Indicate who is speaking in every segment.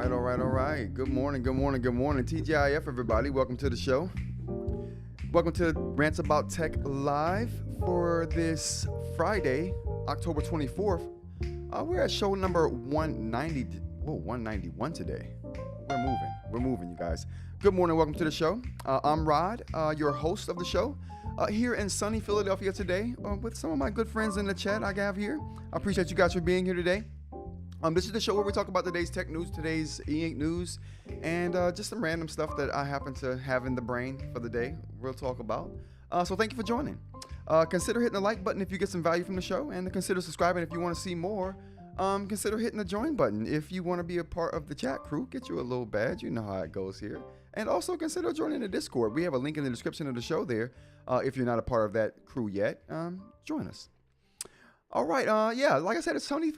Speaker 1: All right. Good morning. TGIF, everybody. Welcome to the show. Welcome to Rants About Tech Live for this Friday, October 24th. We're at show number 191 today. We're moving, you guys. Good morning. Welcome to the show. I'm Rod, your host of the show, here in sunny Philadelphia today with some of my good friends in the chat I have here. I appreciate you guys for being here today. This is the show where we talk about today's tech news, today's eInk news, and just some random stuff that I happen to have in the brain for the day we'll talk about. So thank you for joining. Consider hitting the like button if you get some value from the show, and consider subscribing if you want to see more. Consider hitting the join button if you want to be a part of the chat crew. Get you a little badge. You know how it goes here. And also consider joining the Discord. We have a link in the description of the show there. If you're not a part of that crew yet, join us. All right, yeah, like I said, it's sunny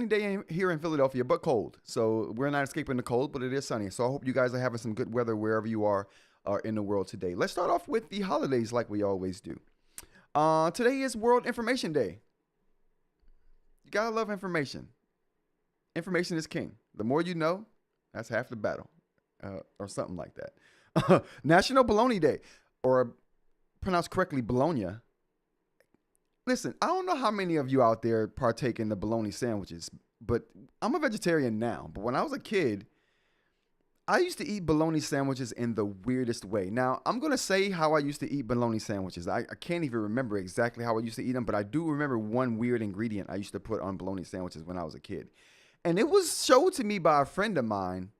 Speaker 1: day here in Philadelphia, but cold. So we're not escaping the cold, but it is sunny. So I hope you guys are having some good weather wherever you are in the world today. Let's start off with the holidays like we always do. Today is World Information Day. You gotta love information. Information is king. The more you know, that's half the battle, or something like that. National Bologna Day, or pronounced correctly, Bologna. Listen, I don't know how many of you out there partake in the bologna sandwiches, but I'm a vegetarian now. But when I was a kid, I used to eat bologna sandwiches in the weirdest way. Now, I'm going to say how I used to eat bologna sandwiches. I can't even remember exactly how I used to eat them, but I do remember one weird ingredient I used to put on bologna sandwiches when I was a kid. And it was showed to me by a friend of mine,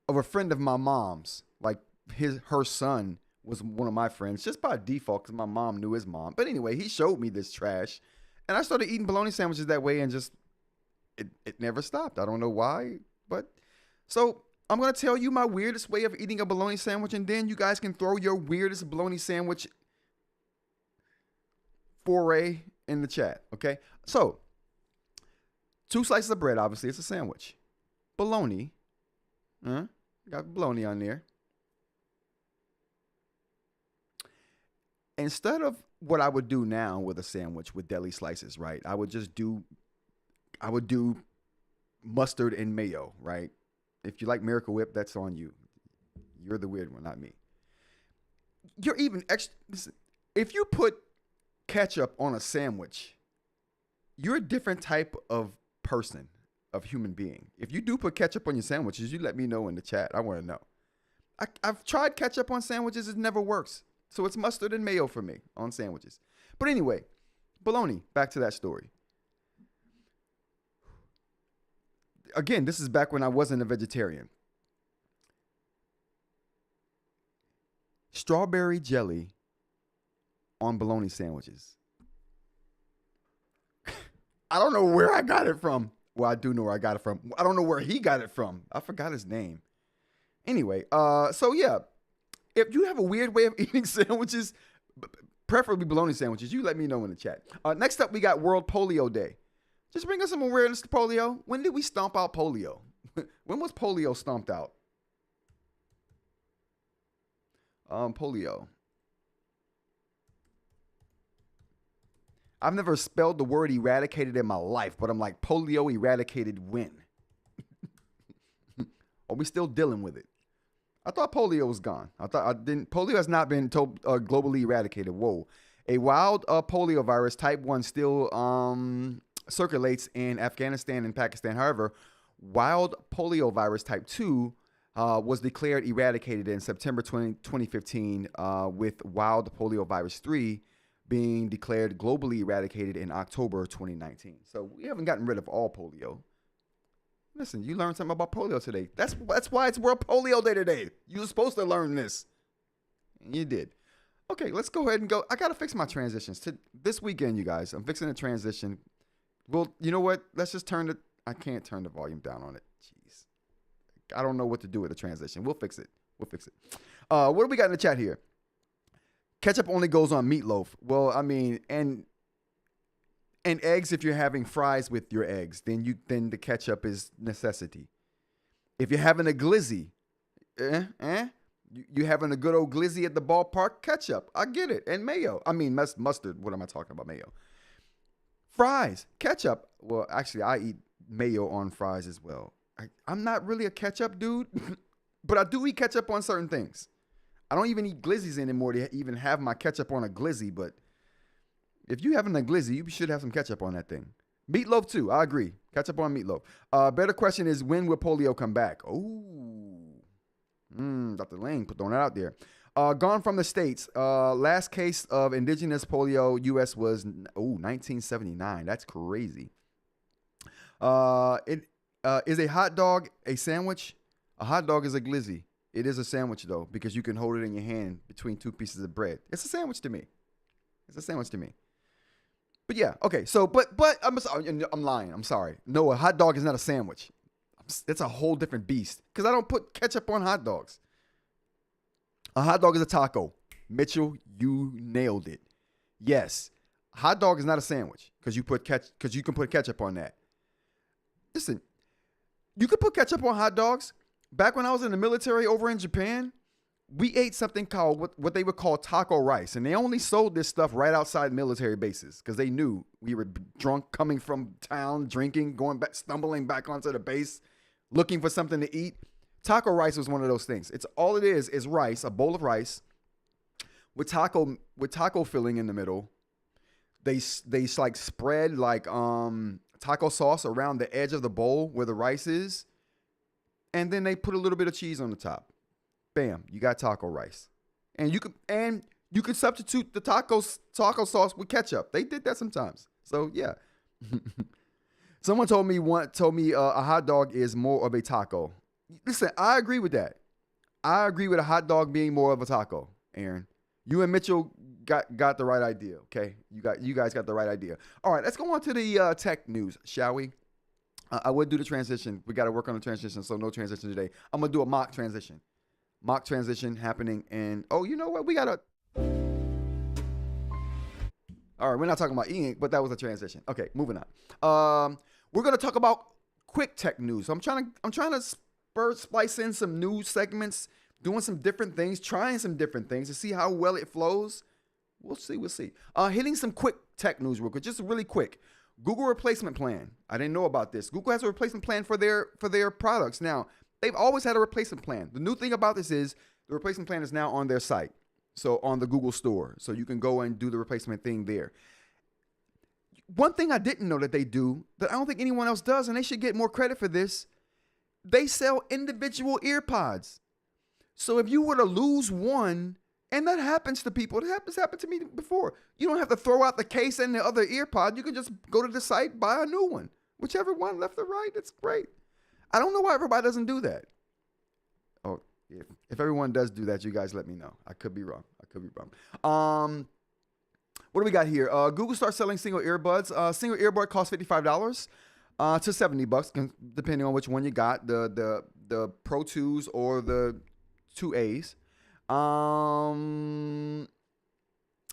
Speaker 1: of a friend of my mom's, like her son was one of my friends, just by default because my mom knew his mom. But anyway, he showed me this trash, and I started eating bologna sandwiches that way, and just it never stopped. I don't know why, but so I'm gonna tell you my weirdest way of eating a bologna sandwich, and then you guys can throw your weirdest bologna sandwich foray in the chat. Okay, so 2 slices of bread. Obviously, it's a sandwich. Bologna, got bologna on there. Instead of what I would do now with a sandwich with deli slices, right? I would do mustard and mayo, right? If you like Miracle Whip, that's on you. You're the weird one, not me. You're even extra. Listen, if you put ketchup on a sandwich, you're a different type of person, of human being. If you do put ketchup on your sandwiches, you let me know in the chat. I want to know. I've tried ketchup on sandwiches. It never works. So it's mustard and mayo for me on sandwiches. But anyway, bologna, back to that story. Again, this is back when I wasn't a vegetarian. Strawberry jelly on bologna sandwiches. I don't know where I got it from. Well, I do know where I got it from. I don't know where he got it from. I forgot his name. Anyway, so yeah. If you have a weird way of eating sandwiches, preferably bologna sandwiches, you let me know in the chat. Next up, we got World Polio Day. Just bring us some awareness to polio. When did we stomp out polio? When was polio stomped out? Polio. I've never spelled the word eradicated in my life, but I'm like, polio eradicated when? Are we still dealing with it? I thought polio was gone. Polio has not been globally eradicated. Whoa. A wild polio virus type 1 still circulates in Afghanistan and Pakistan. However, wild polio virus type 2 was declared eradicated in September 2015, with wild polio virus 3 being declared globally eradicated in October 2019. So we haven't gotten rid of all polio. Listen, you learned something about polio today. That's why it's World Polio Day today. You were supposed to learn this. And you did. Okay, let's go ahead and go. I got to fix my transitions. This weekend, you guys, I'm fixing a transition. Well, you know what? Let's just I can't turn the volume down on it. Jeez. I don't know what to do with the transition. We'll fix it. What do we got in the chat here? Ketchup only goes on meatloaf. Well, I mean, and eggs, if you're having fries with your eggs, then the ketchup is necessity. If you're having a glizzy, you having a good old glizzy at the ballpark, ketchup. I get it. And mayo. I mean, mustard. What am I talking about? Mayo. Fries, ketchup. Well, actually, I eat mayo on fries as well. I'm not really a ketchup dude, but I do eat ketchup on certain things. I don't even eat glizzies anymore to even have my ketchup on a glizzy, but if you having a glizzy, you should have some ketchup on that thing. Meatloaf too, I agree. Ketchup on meatloaf. Better question is, when will polio come back? Oh, Dr. Lane throwing that out there. Gone from the States. Last case of indigenous polio U.S. was 1979. That's crazy. Is a hot dog a sandwich? A hot dog is a glizzy. It is a sandwich though, because you can hold it in your hand between two pieces of bread. It's a sandwich to me. It's a sandwich to me. But yeah, okay. So, but I'm lying. I'm sorry. No, a hot dog is not a sandwich. It's a whole different beast, because I don't put ketchup on hot dogs. A hot dog is a taco. Mitchell, you nailed it. Yes, hot dog is not a sandwich because you can put ketchup on that. Listen, you could put ketchup on hot dogs. Back when I was in the military over in Japan, we ate something called what they would call taco rice. And they only sold this stuff right outside military bases because they knew we were drunk, coming from town, drinking, going back, stumbling back onto the base, looking for something to eat. Taco rice was one of those things. It's all it is rice, a bowl of rice with taco filling in the middle. They like spread like taco sauce around the edge of the bowl where the rice is, and then they put a little bit of cheese on the top. Bam, you got taco rice. And you could substitute the taco sauce with ketchup. They did that sometimes. So yeah. Someone told me a hot dog is more of a taco. Listen, I agree with that. I agree with a hot dog being more of a taco, Aaron. You and Mitchell got the right idea, okay? You guys got the right idea. All right, let's go on to the tech news, shall we? I would do the transition. We got to work on the transition, so no transition today. I'm going to do a mock transition. Mock transition happening, and oh, you know what? We got to... All right, we're not talking about eInk, but that was a transition. Okay, moving on. We're going to talk about quick tech news. So I'm trying to splice in some news segments, doing some different things, trying some different things to see how well it flows. We'll see. Hitting some quick tech news real quick, just really quick. Google replacement plan. I didn't know about this. Google has a replacement plan for their products. Now, they've always had a replacement plan. The new thing about this is the replacement plan is now on their site. So on the Google store. So you can go and do the replacement thing there. One thing I didn't know that they do that I don't think anyone else does, and they should get more credit for this, they sell individual earpods. So if you were to lose one, and that happens to people, it's happened to me before. You don't have to throw out the case and the other earpod. You can just go to the site, buy a new one. Whichever one, left or right, it's great. I don't know why everybody doesn't do that. Oh, if everyone does do that, you guys let me know. I could be wrong. What do we got here? Google starts selling single earbuds. Single earbud costs $55 to $70, depending on which one you got, the Pro 2s or the 2As.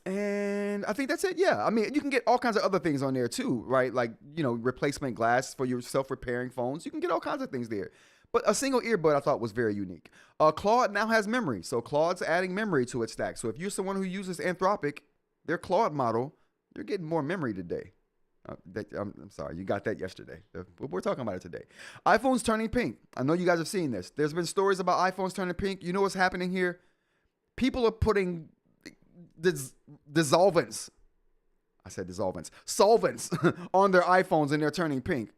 Speaker 1: And I think that's it. Yeah. I mean, you can get all kinds of other things on there too, right? Like, replacement glass for your self-repairing phones. You can get all kinds of things there. But a single earbud I thought was very unique. Claude now has memory. So Claude's adding memory to its stack. So if you're someone who uses Anthropic, their Claude model, you're getting more memory today. I'm sorry, you got that yesterday. We're talking about it today. iPhone's turning pink. I know you guys have seen this. There's been stories about iPhones turning pink. You know what's happening here? People are putting solvents on their iPhones, and they're turning pink.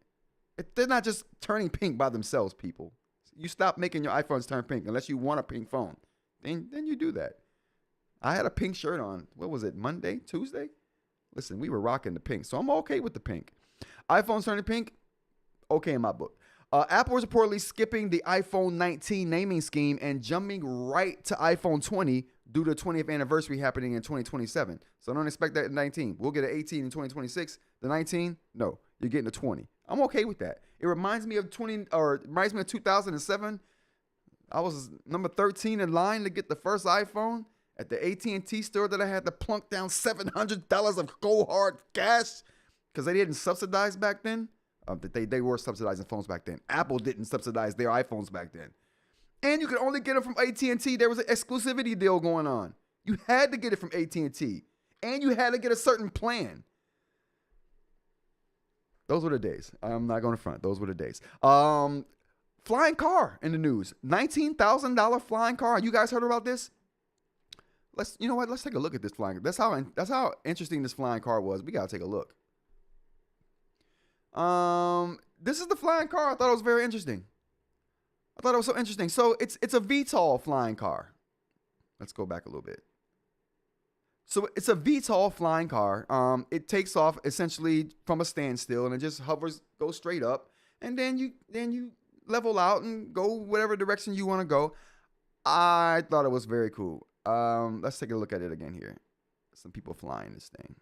Speaker 1: They're not just turning pink by themselves, people. You stop making your iPhones turn pink unless you want a pink phone. Then you do that. I had a pink shirt on. What was it? Monday? Tuesday? Listen, we were rocking the pink, so I'm okay with the pink. iPhone's turning pink. Okay in my book. Apple is reportedly skipping the iPhone 19 naming scheme and jumping right to iPhone 20 due to the 20th anniversary happening in 2027. So don't expect that in 19. We'll get an 18 in 2026. The 19, no, you're getting a 20. I'm okay with that. It reminds me of 2007. I was number 13 in line to get the first iPhone at the AT&T store that I had to plunk down $700 of cold hard cash because they didn't subsidize back then. They were subsidizing phones back then. Apple didn't subsidize their iPhones back then. And you could only get them from AT&T. There was an exclusivity deal going on. You had to get it from AT&T. And you had to get a certain plan. Those were the days. I'm not going to front. Those were the days. Flying car in the news. $19,000 flying car. You guys heard about this? You know what? Let's take a look at this flying. That's how interesting this flying car was. We gotta take a look. This is the flying car. I thought it was very interesting. I thought it was so interesting. So it's a VTOL flying car. Let's go back a little bit. So it's a VTOL flying car. It takes off essentially from a standstill and it just hovers, goes straight up, and then you level out and go whatever direction you want to go. I thought it was very cool. Let's take a look at it again here. Some people flying this thing.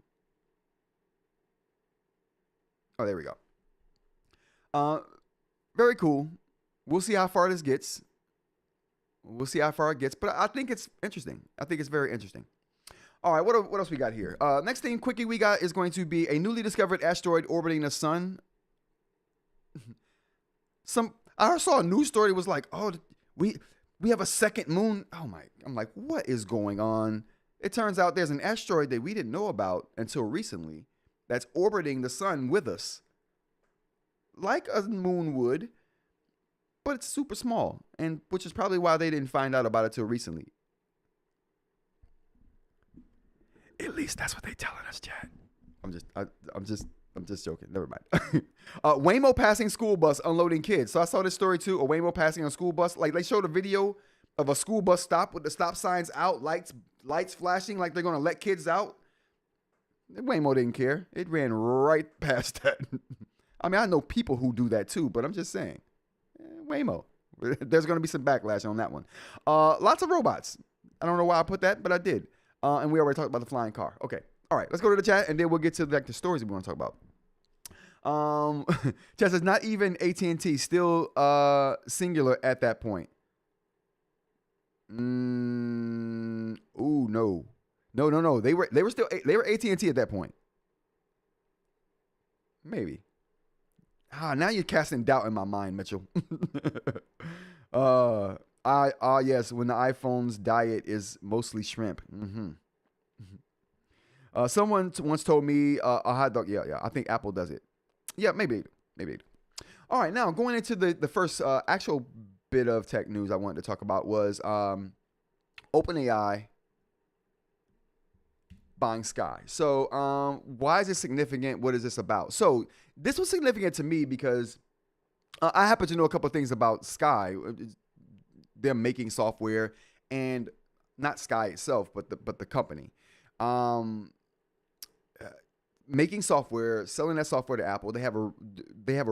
Speaker 1: Oh, there we go. Very cool. We'll see how far this gets. We'll see how far it gets, but I think it's interesting. I think it's very interesting. All right, what else we got here? Next thing, quickie we got is going to be a newly discovered asteroid orbiting the sun. I saw a news story that was like, oh, we have a second moon. I'm like, what is going on? It turns out there's an asteroid that we didn't know about until recently that's orbiting the sun with us, like a moon would, but it's super small, and which is probably why they didn't find out about it till recently. At least that's what they telling us, chat. I'm just joking. Never mind. Wamo passing school bus unloading kids. So I saw this story too. A Wamo passing a school bus. Like they showed a video of a school bus stop with the stop signs out, lights flashing like they're gonna let kids out. Wamo didn't care. It ran right past that. I mean, I know people who do that too, but I'm just saying, Wamo. There's gonna be some backlash on that one. Lots of robots. I don't know why I put that, but I did. And we already talked about the flying car. Okay. All right, let's go to the chat, and then we'll get to the stories we want to talk about. Chat says, not even AT&T, still singular at that point. Ooh, no. No. They were AT&T at that point. Maybe. Now you're casting doubt in my mind, Mitchell. Yes, when the iPhone's diet is mostly shrimp. Mm-hmm. Someone once told me a hot dog. Yeah. I think Apple does it. Yeah, maybe. All right, now going into the first actual bit of tech news I wanted to talk about was OpenAI buying Sky. So why is this significant? What is this about? So this was significant to me because I happen to know a couple of things about Sky. They're making software, and not Sky itself, but the company. Making software, selling that software to Apple. They have a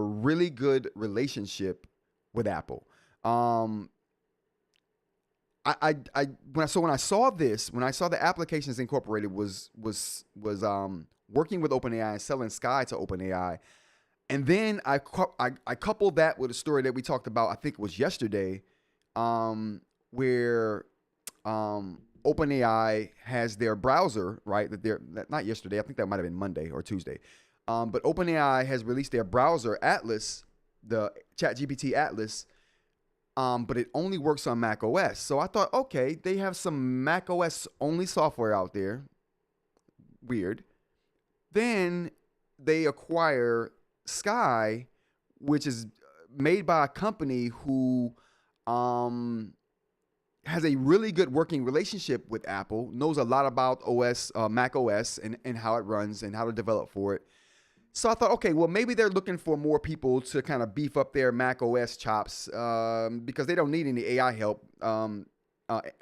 Speaker 1: really good relationship with Apple. When I saw the applications incorporated was working with OpenAI and selling Sky to OpenAI, and then I coupled that with a story that we talked about. I think it was yesterday, where OpenAI has their browser, right? Not yesterday. I think that might have been Monday or Tuesday. But OpenAI has released their browser Atlas, the ChatGPT Atlas, but it only works on Mac OS. So I thought, okay, they have some Mac OS only software out there. Weird. Then they acquire Sky, which is made by a company who has a really good working relationship with Apple, knows a lot about Mac OS and how it runs and how to develop for it. So I thought, okay, well, maybe they're looking for more people to kind of beef up their Mac OS chops because they don't need any AI help.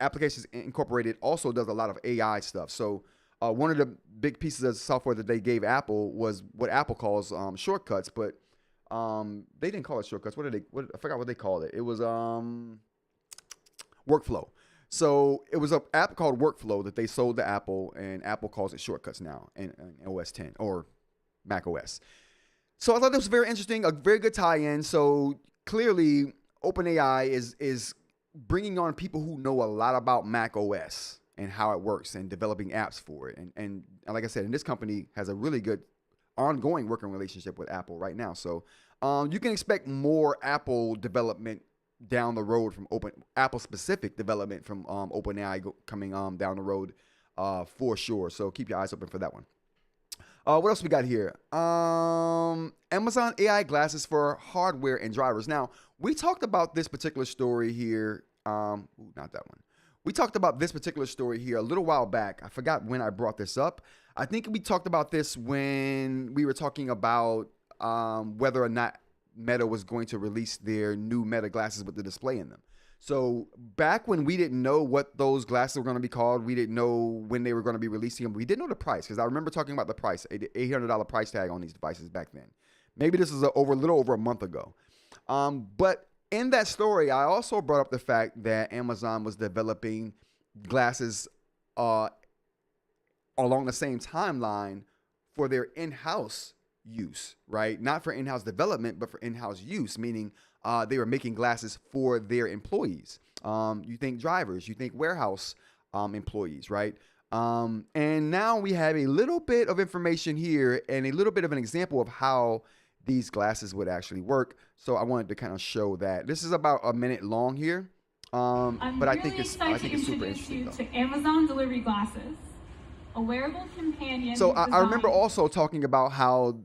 Speaker 1: Applications Incorporated also does a lot of AI stuff. So one of the big pieces of software that they gave Apple was what Apple calls shortcuts, but they didn't call it shortcuts. I forgot what they called it. It was Workflow. So it was an app called Workflow that they sold to Apple, and Apple calls it Shortcuts now in OS 10 or Mac OS. So I thought this was very interesting, a very good tie-in. So clearly, OpenAI is bringing on people who know a lot about Mac OS and how it works and developing apps for it. And like I said, and this company has a really good ongoing working relationship with Apple right now. So you can expect more Apple development down the road from Apple specific development from OpenAI coming down the road for sure. So keep your eyes open for that one. What else we got here? Amazon AI glasses for hardware and drivers. Now, we talked about this particular story here. Not that one. We talked about this particular story here a little while back. I forgot when I brought this up. I think we talked about this when we were talking about whether or not Meta was going to release their new Meta glasses with the display in them. So back when we didn't know what those glasses were going to be called, we didn't know when they were going to be releasing them. We didn't know the price, because I remember talking about the price, $800 price tag on these devices back then. Maybe this is a little over a month ago. But in that story, I also brought up the fact that Amazon was developing glasses along the same timeline for their in-house use, right? Not for in-house development, but for in-house use, meaning they were making glasses for their employees. You think drivers, you think warehouse employees, right? And now we have a little bit of information here and a little bit of an example of how these glasses would actually work. So I wanted to kind of show that. This is about a minute long here, but I think it's super interesting.
Speaker 2: To Amazon delivery glasses, a wearable companion.
Speaker 1: So I remember also talking about how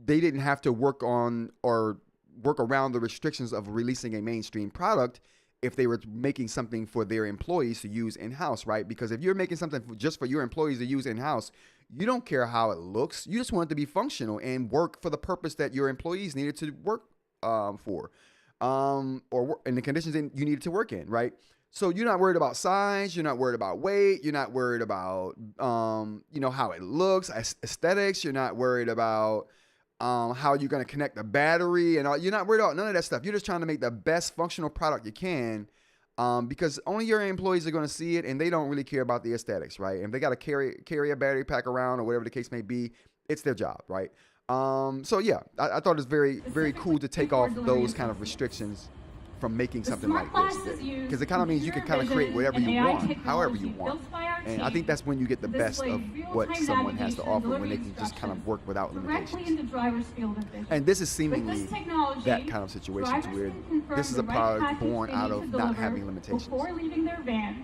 Speaker 1: they didn't have to work on or work around the restrictions of releasing a mainstream product if they were making something for their employees to use in-house, right? Because if you're making something just for your employees to use in-house, you don't care how it looks. You just want it to be functional and work for the purpose that your employees needed to work for, or in the conditions you needed to work in, right? So you're not worried about size, you're not worried about weight, you're not worried about how it looks, aesthetics, you're not worried about how you're going to connect the battery and all. You're not worried about none of that stuff. You're just trying to make the best functional product you can, because only your employees are going to see it, and they don't really care about the aesthetics, right? And if they got to carry a battery pack around or whatever the case may be, it's their job, right? So yeah, I thought it's very, very cool to take off those kind of restrictions from making something like this, because it kind of means you can kind of create whatever you want, however you want. And I think that's when you get the best of what someone has to offer, when they can just kind of work without limitations. And this is seemingly that kind of situation, to where this is a product born out of not having limitations.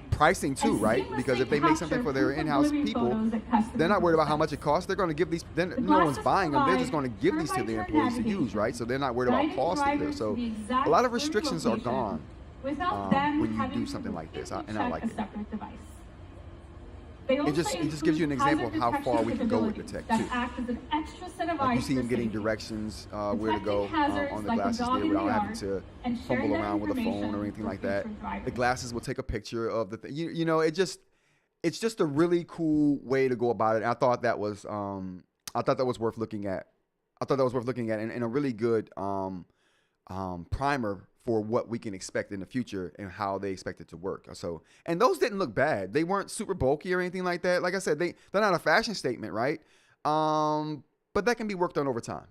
Speaker 1: Pricing too, right? Because if they make something for their in-house people, they're not worried about how much it costs. They're going to give these, then no one's buying them. They're just going to give these to their employees to use, right? So they're not worried about cost either. So a lot of restrictions are gone when you do something like this, and I like it. It just gives you an example of how far we can go with the tech too. Like you see him getting directions where to go on the glasses there without having to fumble around with a phone or anything like that. The glasses will take a picture of the thing. It's just a really cool way to go about it. I thought that was worth looking at. I thought that was worth looking at, and a really good primer for what we can expect in the future and how they expect it to work. So, and those didn't look bad. They weren't super bulky or anything like that. Like I said, they're not a fashion statement, right? But that can be worked on over time.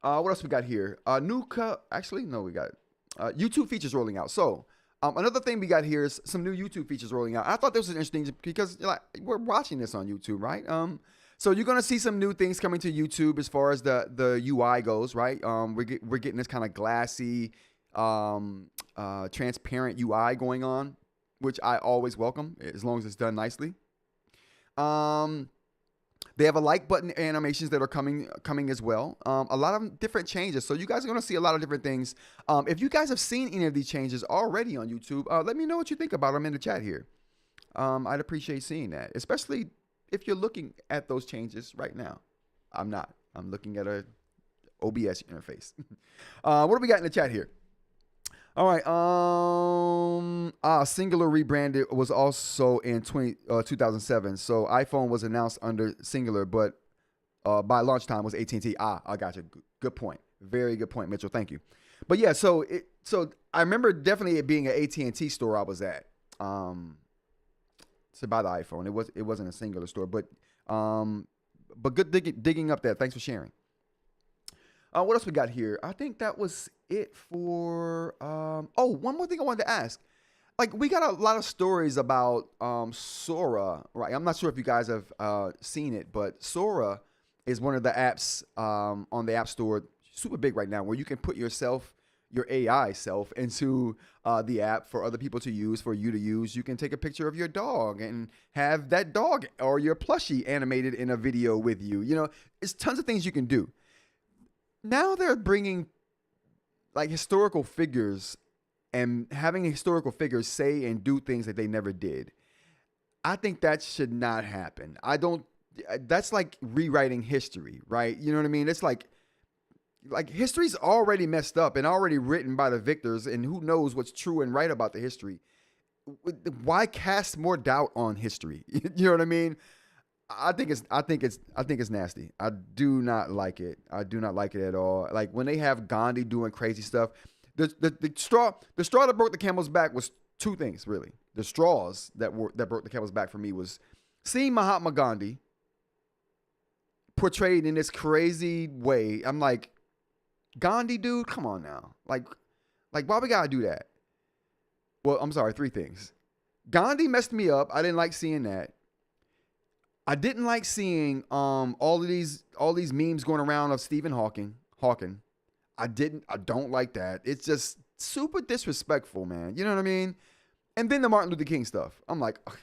Speaker 1: What else we got here? We got YouTube features rolling out. So another thing we got here is some new YouTube features rolling out. I thought this was interesting because we're watching this on YouTube, right? So you're going to see some new things coming to YouTube as far as the UI goes, right? We're getting this kind of glassy, transparent UI going on, which I always welcome as long as it's done nicely. They have a like button animations that are coming as well. A lot of different changes. So you guys are going to see a lot of different things. If you guys have seen any of these changes already on YouTube, let me know what you think about them in the chat here. I'd appreciate seeing that, especially if you're looking at those changes right now. I'm not. I'm looking at a OBS interface. What do we got in the chat here? All right. Singular rebranded was also in 2007. So iPhone was announced under Singular, but by launch time was AT&T. I got you. Good point. Very good point, Mitchell. Thank you. But yeah, so I remember definitely it being an AT&T store I was at. To buy the iPhone. It wasn't a Singular store, but good digging up there. Thanks for sharing. What else we got here? I think that was it for. One more thing I wanted to ask. Like, we got a lot of stories about Sora, right? I'm not sure if you guys have seen it, but Sora is one of the apps on the App Store, super big right now, where you can put yourself, your AI self into the app for other people to use, for you to use. You can take a picture of your dog and have that dog or your plushie animated in a video with you. You know, it's tons of things you can do. Now they're bringing like historical figures and having historical figures say and do things that they never did. I think that should not happen. That's like rewriting history, right? You know what I mean? It's like history's already messed up and already written by the victors, and who knows what's true and right about the history. Why cast more doubt on history? You know what I mean? I think it's nasty. I do not like it. I do not like it at all. Like when they have Gandhi doing crazy stuff, the straw that broke the camel's back was two things, really. The straws that broke the camel's back for me was seeing Mahatma Gandhi portrayed in this crazy way. I'm like, Gandhi, dude, come on now. Like why we gotta do that? Well, I'm sorry, three things. Gandhi messed me up. I didn't like seeing that. I didn't like seeing all these memes going around of Stephen Hawking. I don't like that. It's just super disrespectful, man. You know what I mean? And then the Martin Luther King stuff. I'm like, ugh.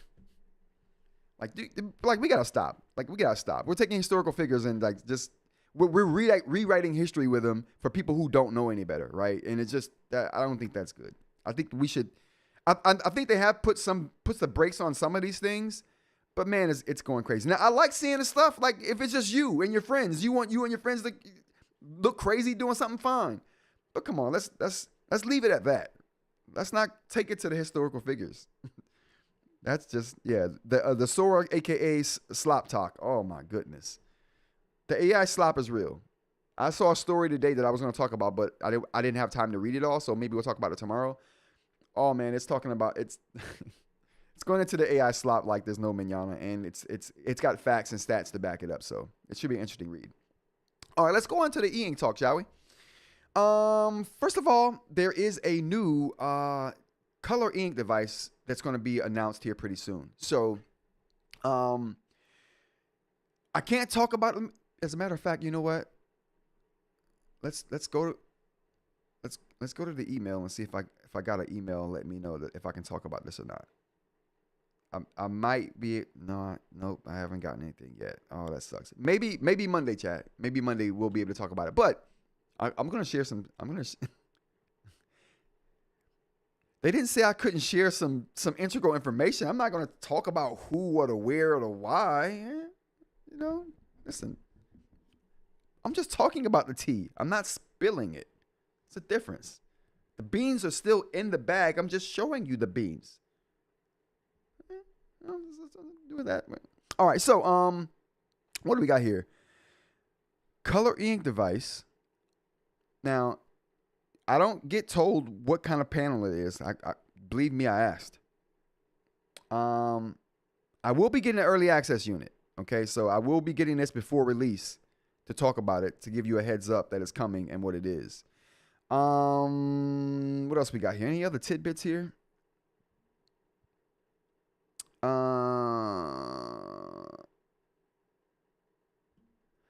Speaker 1: Like we gotta stop. We're taking historical figures and like just we're rewriting history with them for people who don't know any better, right? And it's just that I don't think that's good. I think we should. I think they have puts the brakes on some of these things, but man, it's going crazy. Now I like seeing the stuff like if it's just you and your friends, you want you and your friends to look crazy doing something fine. But come on, let's leave it at that. Let's not take it to the historical figures. That's just, yeah. The Sora, aka Slop Talk. Oh my goodness. The AI slop is real. I saw a story today that I was going to talk about, but I didn't have time to read it all, so maybe we'll talk about it tomorrow. Oh man, it's talking about it's going into the AI slop like there's no manana, and it's got facts and stats to back it up. So it should be an interesting read. All right, let's go on to the eInk talk, shall we? First of all, there is a new color ink device that's going to be announced here pretty soon. So, I can't talk about them. As a matter of fact, you know what? Let's go to the email and see if I got an email and let me know that if I can talk about this or not. I might be nope, I haven't gotten anything yet. Oh, that sucks. Maybe Monday, chat. Maybe Monday we'll be able to talk about it. But I'm gonna share some. They didn't say I couldn't share some integral information. I'm not gonna talk about who or the where or the why. You know, listen. I'm just talking about the tea. I'm not spilling it. It's a difference. The beans are still in the bag. I'm just showing you the beans. Do that. All right. So, what do we got here? Color ink device. Now, I don't get told what kind of panel it is. I believe me, I asked. I will be getting an early access unit. Okay, so I will be getting this before release to talk about it, to give you a heads up that it's coming and what it is. What else we got here? Any other tidbits here?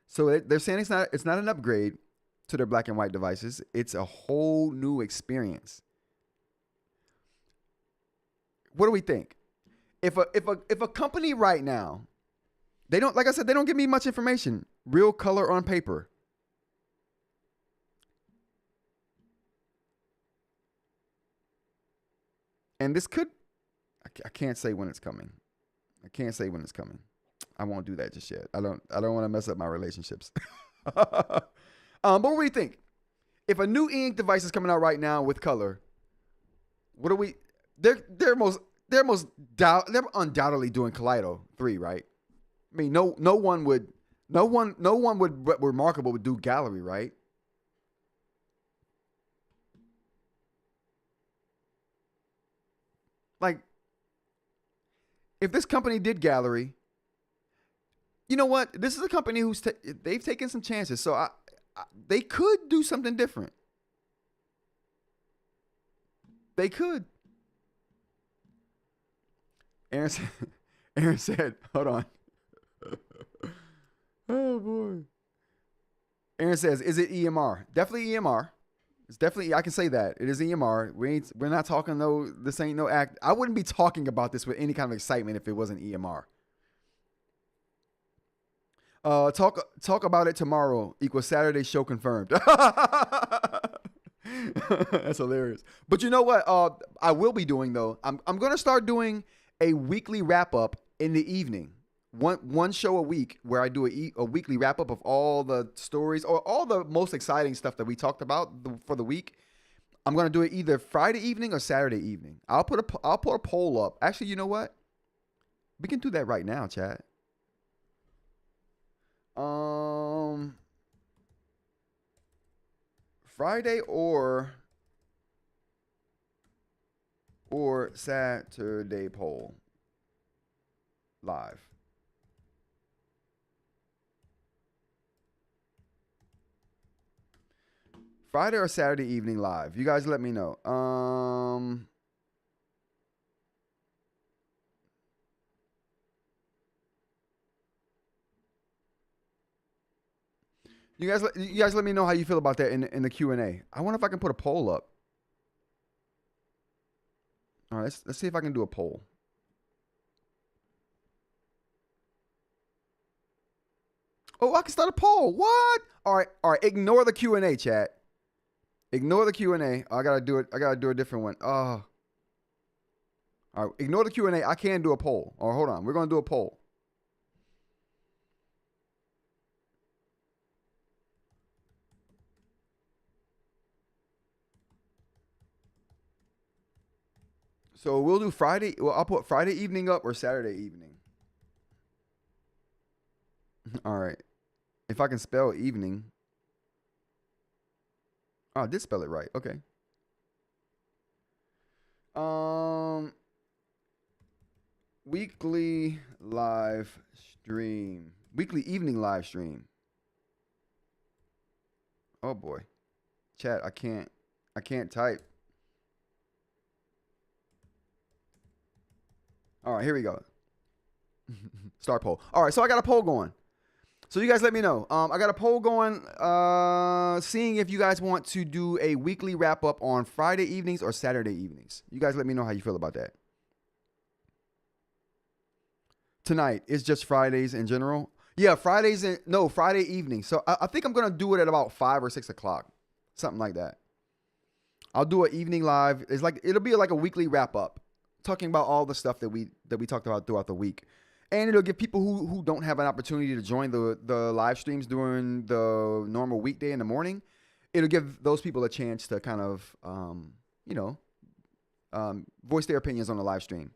Speaker 1: So they're saying it's not an upgrade to their black and white devices. It's a whole new experience. What do we think? If a company right now, they don't, like I said, they don't give me much information. Real color on paper. And this could, I can't say when it's coming. I can't say when it's coming. I won't do that just yet. I don't want to mess up my relationships. But what do we think? If a new ink device is coming out right now with color, what do we? They're undoubtedly doing Kaleido 3, right? I mean, no one would remarkable would do gallery, right? Like, if this company did gallery, you know what? This is a company who's they've taken some chances, so they could do something different. They could. Aaron said, hold on. Oh boy. Aaron says, is it EMR? Definitely EMR. It's definitely, I can say that. It is EMR. We're not talking no, this ain't no act. I wouldn't be talking about this with any kind of excitement if it wasn't EMR. Talk about it tomorrow equals Saturday show confirmed. That's hilarious. But you know what? I will be doing though. I'm gonna start doing a weekly wrap up in the evening. One show a week where I do a weekly wrap up of all the stories or all the most exciting stuff that we talked about for the week. I'm gonna do it either Friday evening or Saturday evening. I'll put a poll up. Actually, you know what? We can do that right now, chat. Friday or Saturday poll live. Friday or Saturday evening live. You guys let me know. You guys let me know how you feel about that in the Q&A. I wonder if I can put a poll up. All right, let's see if I can do a poll. Oh, I can start a poll. What? All right. Ignore the Q&A, chat. Ignore the Q&A. I gotta do it. I gotta do a different one. All right. Ignore the Q&A. I can do a poll. Or hold on. We're gonna do a poll. So we'll do Friday. Well, I'll put Friday evening up or Saturday evening. All right. If I can spell evening. Oh, I did spell it right. Okay. Weekly live stream. Weekly evening live stream. Oh boy. Chat, I can't type. All right, here we go. Start poll. All right, so I got a poll going. So you guys let me know. I got a poll going, seeing if you guys want to do a weekly wrap up on Friday evenings or Saturday evenings. You guys let me know how you feel about that. Tonight is just Fridays in general. Yeah, Friday evening. So I think I'm gonna do it at about 5 or 6 o'clock, something like that. I'll do an evening live. It'll be like a weekly wrap up, talking about all the stuff that we talked about throughout the week. And it'll give people who don't have an opportunity to join the live streams during the normal weekday in the morning, it'll give those people a chance to kind of, voice their opinions on the live stream.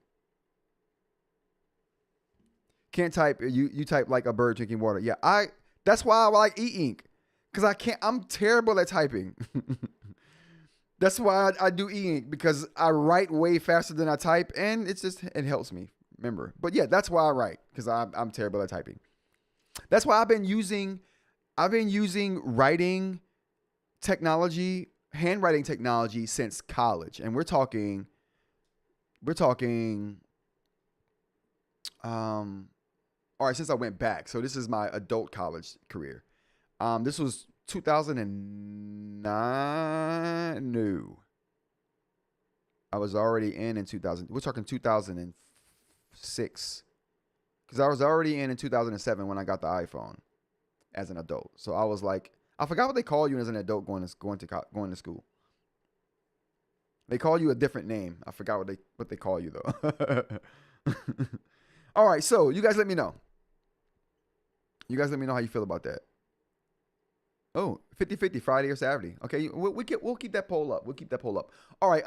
Speaker 1: Can't type. You type like a bird drinking water. Yeah, that's why I like eInk, because I'm terrible at typing. That's why I do eInk, because I write way faster than I type, and it helps me. Remember, but yeah, that's why I write, because I'm terrible at typing. That's why I've been using writing technology, handwriting technology since college, and we're talking, all right, since I went back. So this is my adult college career. This was 2009. No, I was already in 2000. We're talking 2006, because I was already in 2007 when I got the iPhone as an adult. So I was like, I forgot what they call you as an adult going to school. They call you a different name. I forgot what they call you though. All right, so you guys let me know. You guys let me know how you feel about that. Oh, 50-50, Friday or Saturday. Okay, we'll keep that poll up. We'll keep that poll up. All right.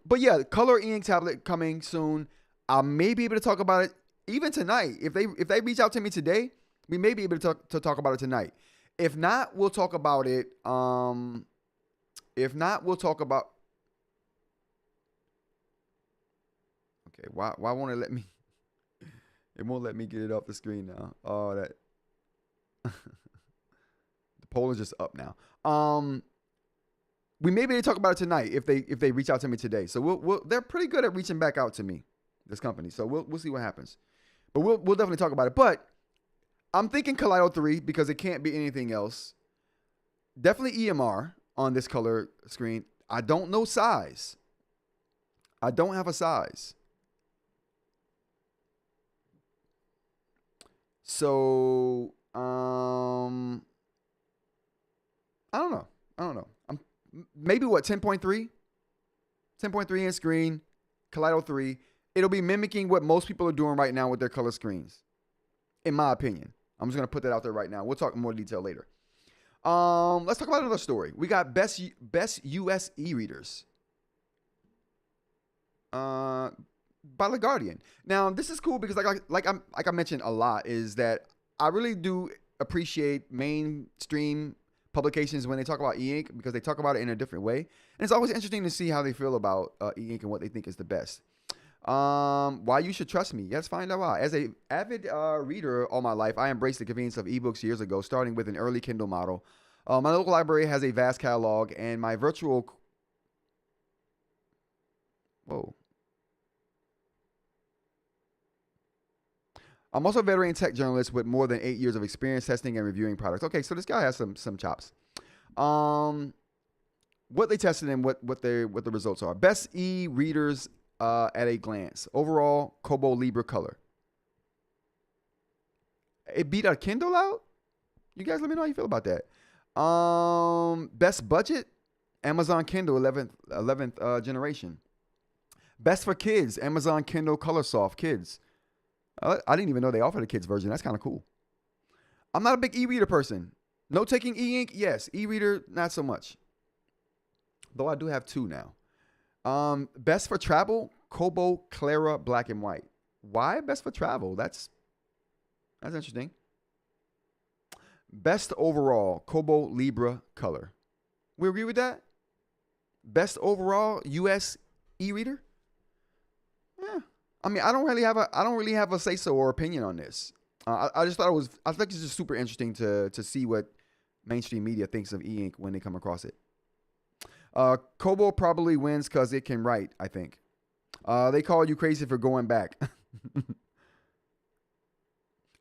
Speaker 1: But yeah, color eInk tablet coming soon. I may be able to talk about it even tonight. If they reach out to me today, we may be able to talk about it tonight. If not, we'll talk about it. If not, we'll talk about. Okay, why won't it let me? It won't let me get it off the screen now. Oh, that. The poll is just up now. We may be able to talk about it tonight if they reach out to me today. So they're pretty good at reaching back out to me, this company. So we'll see what happens. But we'll definitely talk about it. But I'm thinking Kaleido 3 because it can't be anything else. Definitely EMR. on this color screen. I don't know size. I don't have a size. So, I don't know. Maybe what, 10.3? 10.3 inch screen, Kaleido 3. It'll be mimicking what most people are doing right now with their color screens, in my opinion. I'm just going to put that out there right now. We'll talk in more detail later. Let's talk about another story. We got best US e-readers by The Guardian. Now, this is cool because like I mentioned a lot, is that I really do appreciate mainstream publications when they talk about eInk, because they talk about it in a different way. And it's always interesting to see how they feel about eInk and what they think is the best. Why you should trust me. Let's find out why. As a avid reader all my life, I embraced the convenience of ebooks years ago, starting with an early Kindle model. My local library has a vast catalog, and my virtual... Whoa. I'm also a veteran tech journalist with more than 8 years of experience testing and reviewing products. Okay, so this guy has some chops. What they tested and what the results are. Best e-readers at a glance. Overall, Kobo Libra color. It beat a Kindle out? You guys let me know how you feel about that. Best budget, Amazon Kindle 11th generation. Best for kids, Amazon Kindle Colorsoft Kids. I didn't even know they offered a kids version. That's kind of cool. I'm not a big e-reader person. Note-taking eInk, yes. E-reader, not so much. Though I do have two now. Best for travel, Kobo Clara Black and White. Why best for travel? That's interesting. Best overall, Kobo Libra color. We agree with that? Best overall US e-reader? Yeah. I mean, I don't really have a say so or opinion on this. I just thought I think it's just super interesting to see what mainstream media thinks of eInk when they come across it. Kobo probably wins because it can write, I think. They call you crazy for going back.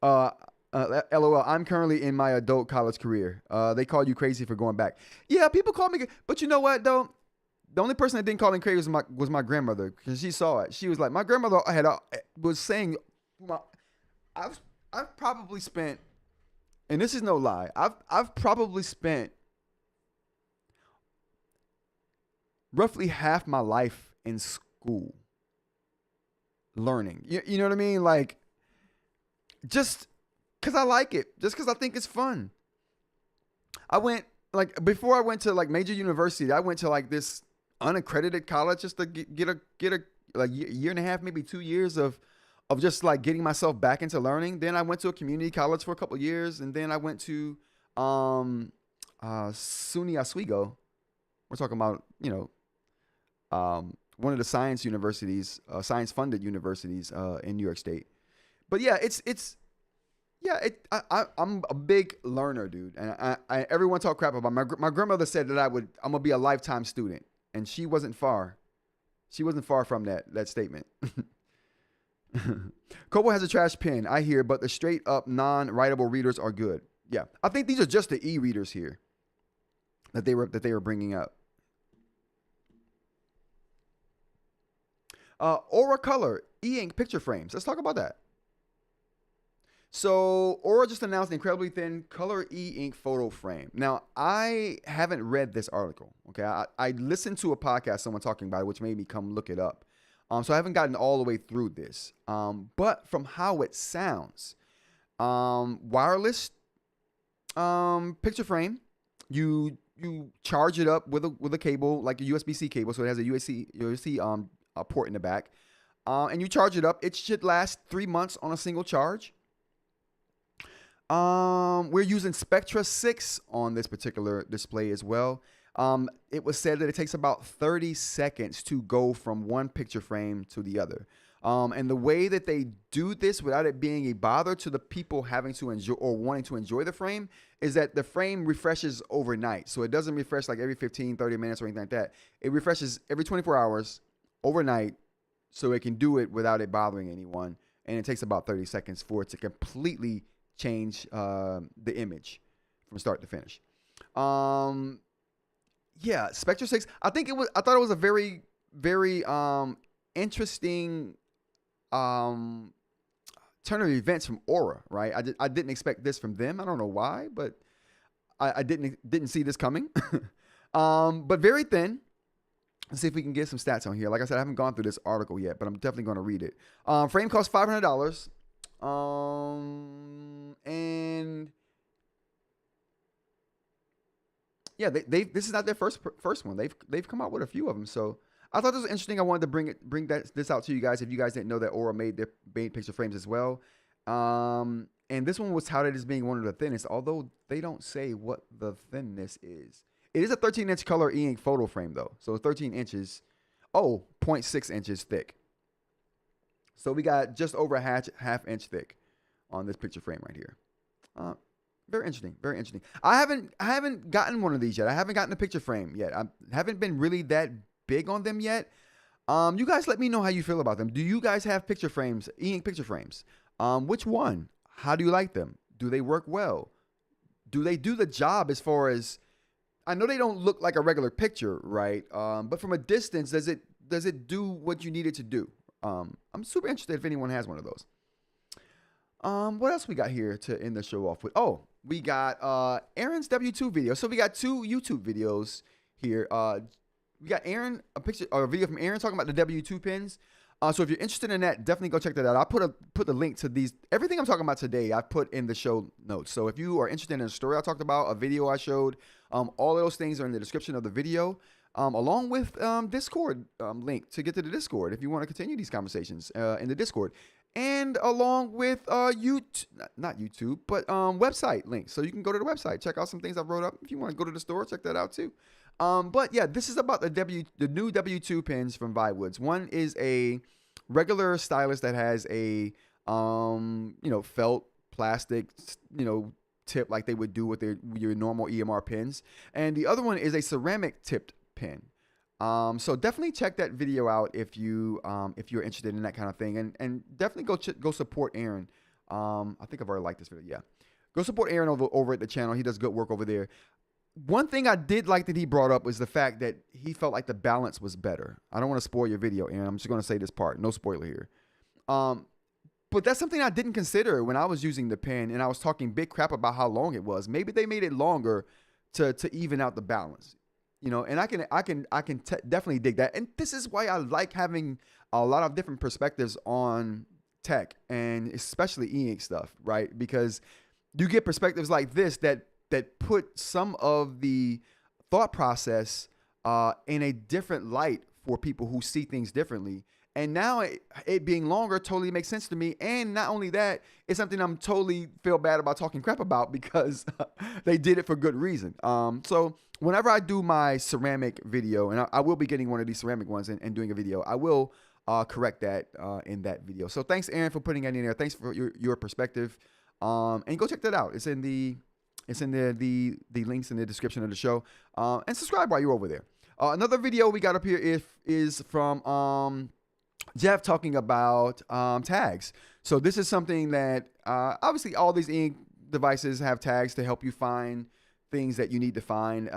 Speaker 1: LOL, I'm currently in my adult college career. They call you crazy for going back. Yeah, people call me, but you know what though? The only person that didn't call me crazy was my grandmother, because she saw it. She was like, my grandmother was saying, I've probably spent, and this is no lie, I've probably spent roughly half my life in school learning. You know what I mean? Like, just because I like it, just because I think it's fun. Before I went to like major university, I went to like this unaccredited college just to get a like year and a half, maybe 2 years of just like getting myself back into learning. Then I went to a community college for a couple of years, and then I went to SUNY Oswego. We're talking about, one of the science universities, science funded universities in New York State. But yeah, I'm a big learner, dude, and everyone talk crap about my grandmother said that I'm gonna be a lifetime student. And she wasn't far. She wasn't far from that statement. Kobo has a trash pen, I hear, but the straight up non-writable readers are good. Yeah, I think these are just the e-readers here that they were bringing up. Aura Color eInk picture frames. Let's talk about that. So Aura just announced an incredibly thin color e-ink photo frame. Now, I haven't read this article. Okay, I listened to a podcast, someone talking about it, which made me come look it up. So I haven't gotten all the way through this. But from how it sounds, wireless picture frame. You charge it up with a cable, like a USB-C cable, so it has a USB port in the back, and you charge it up. It should last 3 months on a single charge. We're using Spectra 6 on this particular display as well. It was said that it takes about 30 seconds to go from one picture frame to the other. And the way that they do this without it being a bother to the people having to enjoy or wanting to enjoy the frame is that the frame refreshes overnight. So it doesn't refresh like every 15, 30 minutes or anything like that. It refreshes every 24 hours overnight, so it can do it without it bothering anyone. And it takes about 30 seconds for it to completely change the image from start to finish. Yeah, Spectre 6. I thought it was a very, very interesting turn of events from Aura, right? I didn't expect this from them. I don't know why, but I didn't see this coming. But very thin. Let's see if we can get some stats on here. Like I said, I haven't gone through this article yet, but I'm definitely going to read it. Frame costs $500. And yeah, this is not their first one. They've come out with a few of them. So I thought this was interesting. I wanted to bring this out to you guys if you guys didn't know that Aura made picture frames as well. And this one was touted as being one of the thinnest, although they don't say what the thinness is. It is a 13-inch color eInk photo frame though, so 13 inches, 0.6 inches thick. So we got just over a half inch thick on this picture frame right here. Very interesting, very interesting. I haven't gotten one of these yet. I haven't gotten a picture frame yet. I haven't been really that big on them yet. You guys let me know how you feel about them. Do you guys have picture frames, eInk picture frames? Which one? How do you like them? Do they work well? Do they do the job as far as, I know they don't look like a regular picture, right? But from a distance, does it do what you need it to do? I'm super interested if anyone has one of those. What else we got here to end the show off with? Oh, we got Aaron's W2 video. So we got 2 YouTube videos here. We got Aaron, a video from Aaron talking about the W2 pins. So if you're interested in that, definitely go check that out. I'll put the link to these. Everything I'm talking about today, I put in the show notes. So if you are interested in a story I talked about, a video I showed, all of those things are in the description of the video, along with Discord link to get to the Discord if you want to continue these conversations in the Discord, and along with not YouTube, but website link. So you can go to the website, check out some things I wrote up. If you want to go to the store, check that out too. But yeah, this is about the new W2 pins from Viwoods. One is a regular stylus that has a felt plastic tip like they would do with your normal EMR pins, and the other one is a ceramic tipped pin. So definitely check that video out if you're interested in that kind of thing, and definitely go support Aaron. I think I've already liked this video. Yeah, go support Aaron over at the channel. He does good work over there. One thing I did like that he brought up was the fact that he felt like the balance was better. I don't want to spoil your video, Aaron. I'm just going to say this part. No spoiler here. But that's something I didn't consider when I was using the pen, and I was talking big crap about how long it was. Maybe they made it longer to even out the balance, and I can definitely dig that. And this is why I like having a lot of different perspectives on tech, and especially eInk stuff, right? Because you get perspectives like this that put some of the thought process in a different light for people who see things differently. And now it being longer totally makes sense to me. And not only that, it's something I'm totally feel bad about talking crap about because they did it for good reason. So whenever I do my ceramic video, and I will be getting one of these ceramic ones and doing a video, I will correct that in that video. So thanks, Aaron, for putting that in there. Thanks for your perspective. And go check that out. It's in the links in the description of the show. And subscribe while you're over there. Another video we got up here is from Jeff talking about tags. So this is something that obviously all these eInk devices have tags to help you find things that you need to find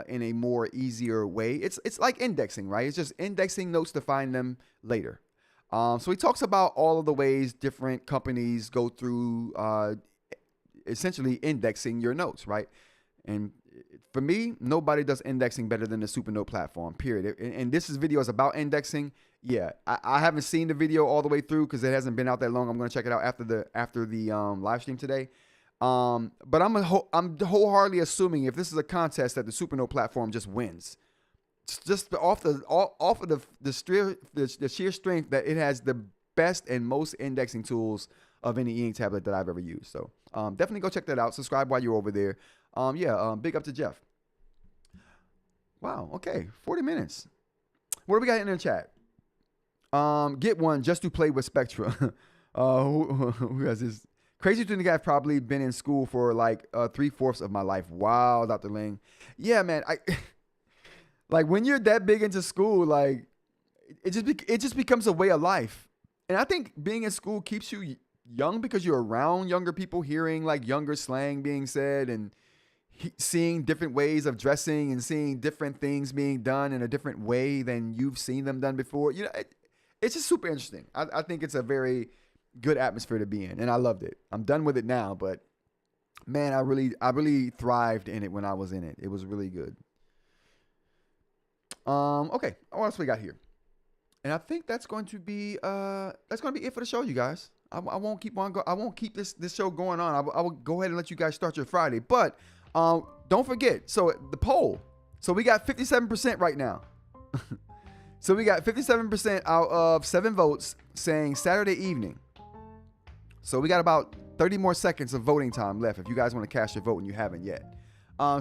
Speaker 1: in a more easier way. It's like indexing, right? It's just indexing notes to find them later. So he talks about all of the ways different companies go through essentially indexing your notes, right? And for me, nobody does indexing better than the Supernote platform, period. And this video is about indexing. Yeah, I haven't seen the video all the way through because it hasn't been out that long. I'm going to check it out after the live stream today. But I'm wholeheartedly assuming if this is a contest that the Supernote platform just wins. It's just off of the sheer strength that it has the best and most indexing tools of any eInk tablet that I've ever used. So definitely go check that out. Subscribe while you're over there. Big up to Jeff. Wow. Okay. 40 minutes. What do we got in the chat? Get one just to play with Spectra. Who has this? Crazy to think I've probably been in school for like 3/4 of my life. Wow, Dr. Ling. Yeah, man. Like when you're that big into school, like it just becomes a way of life. And I think being in school keeps you young because you're around younger people, hearing like younger slang being said and seeing different ways of dressing and seeing different things being done in a different way than you've seen them done before. It's just super interesting. I think it's a very good atmosphere to be in, and I loved it. I'm done with it now, but man, I really thrived in it when I was in it. It was really good. Okay, what else we got here? And I think that's going to be it for the show, you guys. I won't keep on I won't keep this show going on. I will go ahead and let you guys start your Friday. But don't forget, so the poll. So we got 57% right now. So we got 57% out of 7 votes saying Saturday evening. So we got about 30 more seconds of voting time left if you guys want to cast your vote and you haven't yet.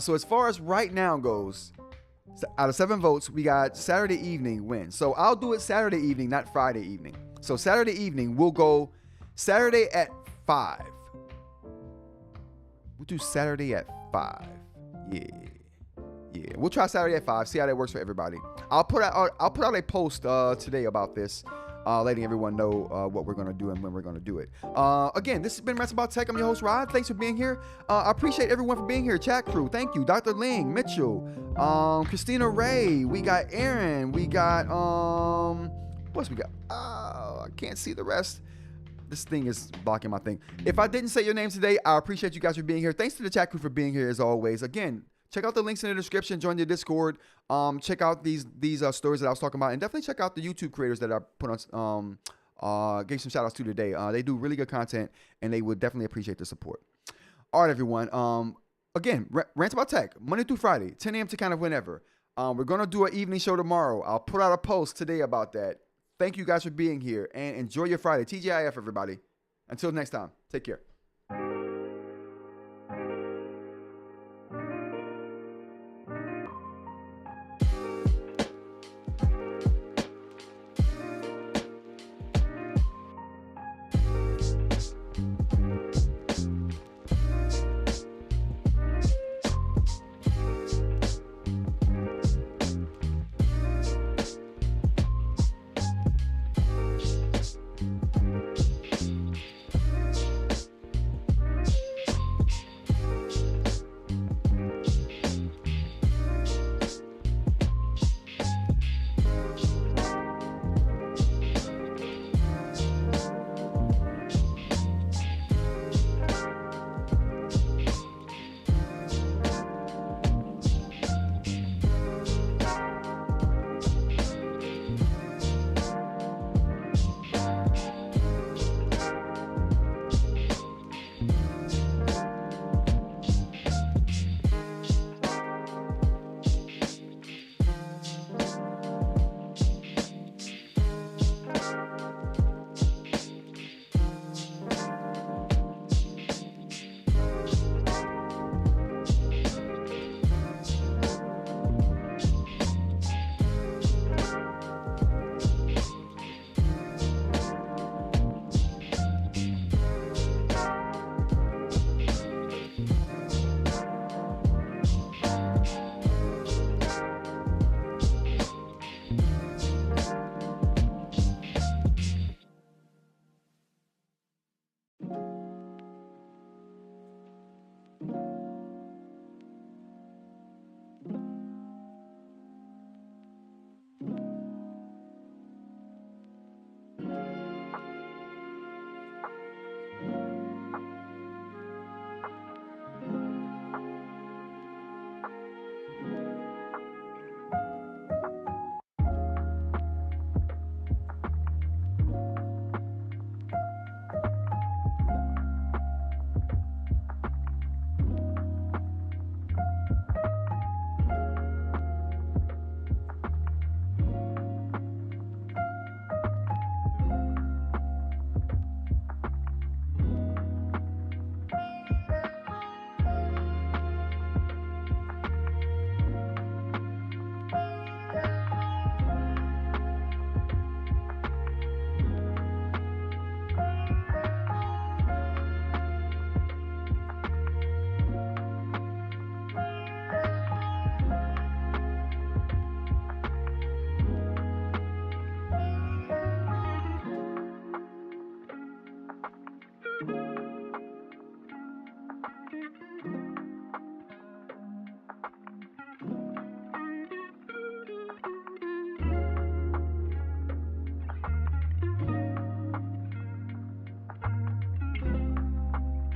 Speaker 1: So as far as right now goes, out of 7 votes, we got Saturday evening win. So I'll do it Saturday evening, not Friday evening. So Saturday evening, we'll go Saturday at 5. We'll do Saturday at 5. Yeah. We'll try Saturday at 5. See how that works for everybody. I'll put out a post today about this, letting everyone know what we're gonna do and when we're gonna do it. Again, this has been Rants About Tech. I'm your host Rod. Thanks for being here. I appreciate everyone for being here. Chat crew, thank you. Dr. Ling, Mitchell, Christina Ray. We got Aaron. We got what else we got? I can't see the rest. This thing is blocking my thing. If I didn't say your name today, I appreciate you guys for being here. Thanks to the chat crew for being here as always. Again, check out the links in the description. Join the Discord. Check out these stories that I was talking about, and definitely check out the YouTube creators that I put on. Gave some shout outs to today. They do really good content, and they would definitely appreciate the support. All right, everyone. Again, Rants About Tech, Monday through Friday, 10 a.m. to kind of whenever. We're gonna do an evening show tomorrow. I'll put out a post today about that. Thank you guys for being here, and enjoy your Friday. TGIF, everybody. Until next time, take care.